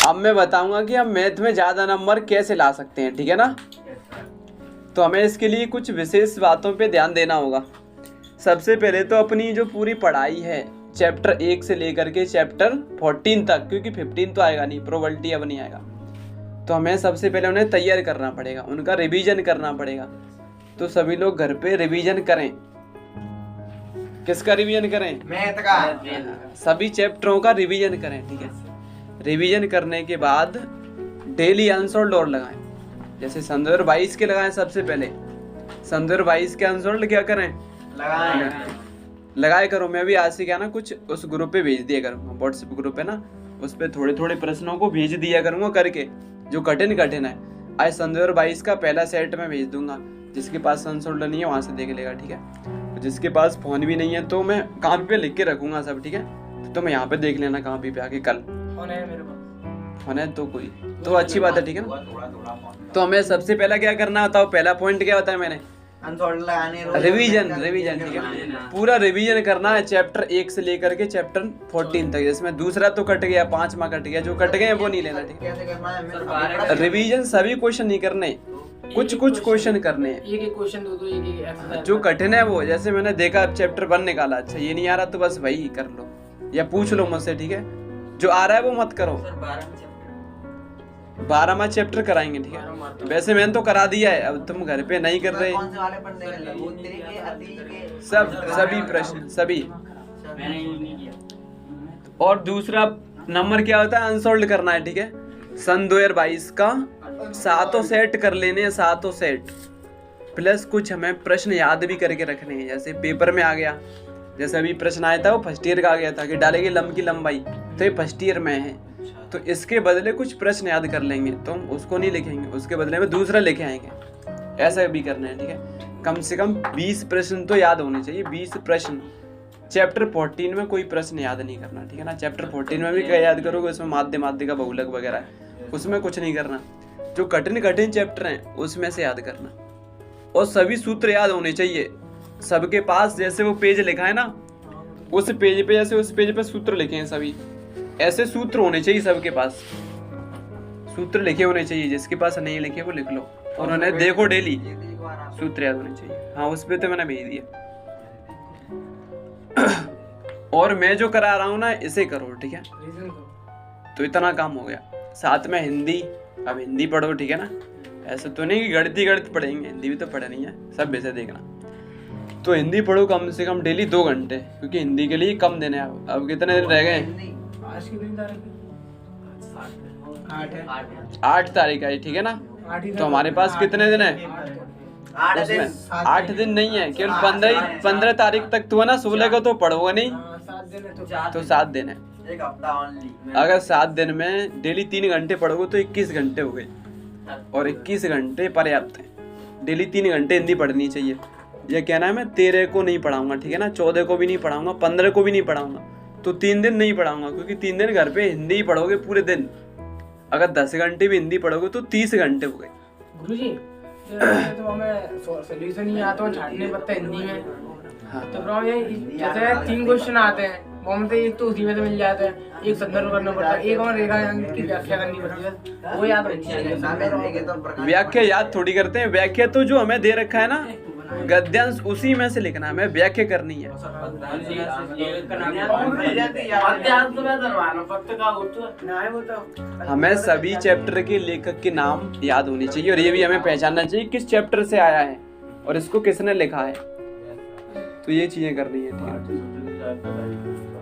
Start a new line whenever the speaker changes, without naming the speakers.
अब मैं बताऊंगा कि हम मैथ में ज़्यादा नंबर कैसे ला सकते हैं, ठीक है ना। तो हमें इसके लिए कुछ विशेष बातों पे ध्यान देना होगा। सबसे पहले तो अपनी जो पूरी पढ़ाई है चैप्टर 1 से लेकर के चैप्टर 14 तक, क्योंकि 15 तो आएगा नहीं, प्रोबेबिलिटी अब नहीं आएगा, तो हमें सबसे पहले उन्हें तैयार करना पड़ेगा, उनका रिवीजन करना पड़ेगा। तो सभी लोग घर पे रिवीजन करें। किसका रिवीजन करें? मैथ का। सभी चैप्टरों का रिवीजन करें, ठीक है। रिवीजन करने के बाद डेली अनसोल्ड और लगाएं। जैसे सन 2022 के लगाएं। सबसे पहले सन 2022 के अनसोल्ड क्या करें? लगाए करो। मैं भी आज से क्या ना कुछ उस ग्रुप पे भेज दिया करूँगा, व्हाट्सएप ग्रुप है ना, उस पे थोड़े थोड़े प्रश्नों को भेज दिया करूँगा करके, जो कठिन है। आज सन 2022 का पहला सेट में भेज दूंगा। जिसके पास अनसोल्ड नहीं है वहाँ से देख लेगा, ठीक है। जिसके पास फोन भी नहीं है तो मैं कॉपी पे लिख के रखूंगा सब, ठीक है। तो मैं यहाँ पे देख लेना कॉपी पे आके। कल
फोन है मेरे पास,
फोन है तो कोई तो अच्छी बात है, ठीक है ना। तो हमें सबसे पहला क्या करना बताओ? पहला पॉइंट क्या होता है? मैंने रिवीजन, ठीक है। पूरा रिवीजन करना है चैप्टर 1 से लेकर के चैप्टर 14 तक। जिसमें दूसरा तो कट गया, 5वां कट गया, जो कट गए वो नहीं लेना, ठीक है। रिवीजन सभी क्वेश्चन नहीं करने, कुछ क्वेश्चन करने हैं।
एक क्वेश्चन दो एक
जो कठिन है वो, जैसे मैंने देखा चैप्टर 1 निकाला, अच्छा ये नहीं आ रहा तो बस वही कर लो या पूछ लो मुझसे, ठीक है। जो आ रहा है वो मत करो। 12वां चैप्टर कराएंगे, ठीक है। वैसे मैंने तो करा दिया है, अब तुम घर पे नहीं कर रहे। सभी प्रश्न सभी। और दूसरा नंबर क्या होता है? अनसोल्ड करना है, ठीक है। सन 2022 का 7 सेट कर लेने हैं, 7 सेट प्लस कुछ हमें प्रश्न याद भी करके रखने हैं। जैसे पेपर में आ गया, जैसे अभी प्रश्न आया था वो फर्स्ट ईयर का आ गया था कि डालेंगे लंब की लंबाई, तो ये फर्स्ट ईयर में है। तो इसके बदले कुछ प्रश्न याद कर लेंगे, तो हम उसको नहीं लिखेंगे, उसके बदले में दूसरा लिखे आएंगे। ऐसा भी करना है, ठीक है। कम से कम 20 प्रश्न तो याद होने चाहिए, 20 प्रश्न। चैप्टर 14 में कोई प्रश्न याद नहीं करना, ठीक है ना। चैप्टर 14 में भी क्या याद करोगे? उसमें माध्य का बहुलक वगैरह है, उसमें कुछ नहीं करना। जो कठिन चैप्टर हैं उसमें से याद करना। और सभी सूत्र याद होने चाहिए सबके पास। जैसे वो पेज लिखा है ना, उस पेज पे, जैसे उस पेज पे सूत्र लिखे हैं सभी, ऐसे सूत्र होने चाहिए सबके पास। सूत्र लिखे होने चाहिए, जिसके पास नहीं लिखे वो लिख लो और उन्हें देखो डेली। सूत्र याद होने चाहिए। हाँ, उस पे तो मैंने भेज दिया। और मैं जो करा रहा हूँ ना, इसे करो, ठीक है। तो इतना काम हो गया। साथ में हिंदी, अब हिंदी पढ़ो, ठीक है ना। ऐसा तो नहीं कि गणित पढ़ेंगे, हिंदी भी तो पढ़नी है, सब वैसे देखना। तो हिंदी पढ़ो कम से कम डेली 2 घंटे, क्योंकि हिंदी के लिए कम दिन है। अब कितने दिन रह गए? 8 तारीख है, ठीक है ना। तो हमारे पास कितने दिन है? 8 दिन नहीं है, केवल 15 तारीख तक तो है ना। 16 को तो पढ़ोगे नहीं, तो 7 दिन है। अगर 7 दिन में डेली 3 घंटे पढ़ोगे तो 21 घंटे हो गए, और 21 घंटे पर्याप्त है। डेली 3 घंटे हिंदी पढ़नी चाहिए। ये कहना है मैं 13 को नहीं पढ़ाऊंगा, ठीक है ना, 14 को भी नहीं पढ़ाऊंगा, 15 को भी नहीं पढ़ाऊंगा, तो 3 दिन नहीं पढ़ाऊंगा, क्योंकि 3 दिन घर पे हिंदी ही पढ़ोगे पूरे दिन। अगर 10 घंटे भी हिंदी पढ़ोगे तो 30 घंटे हो गए।
गुरुजी, तो हमें सॉल्यूशन ही आता है छाटने पड़ता है हिंदी में। हाँ, तो ब्रो ये जैसे 3 क्वेश्चन आते हैं, वो में तो एक तो उसी में तो मिल जाता है, एक संदर्भ करना पड़ता है, एक और रेखांकित की व्याख्या करनी पड़ती है, वो याद होनी चाहिए।
व्याख्या याद थोड़ी करते हैं, व्याख्या तो जो हमें दे रखा है ना गद्यांश, उसी में से लिखना है, हमें व्याख्या करनी है। हमें सभी चैप्टर के लेखक के नाम याद होने चाहिए, और ये भी हमें पहचानना चाहिए किस चैप्टर से आया है और इसको किसने लिखा है। तो ये चीजें करनी है, ठीक है।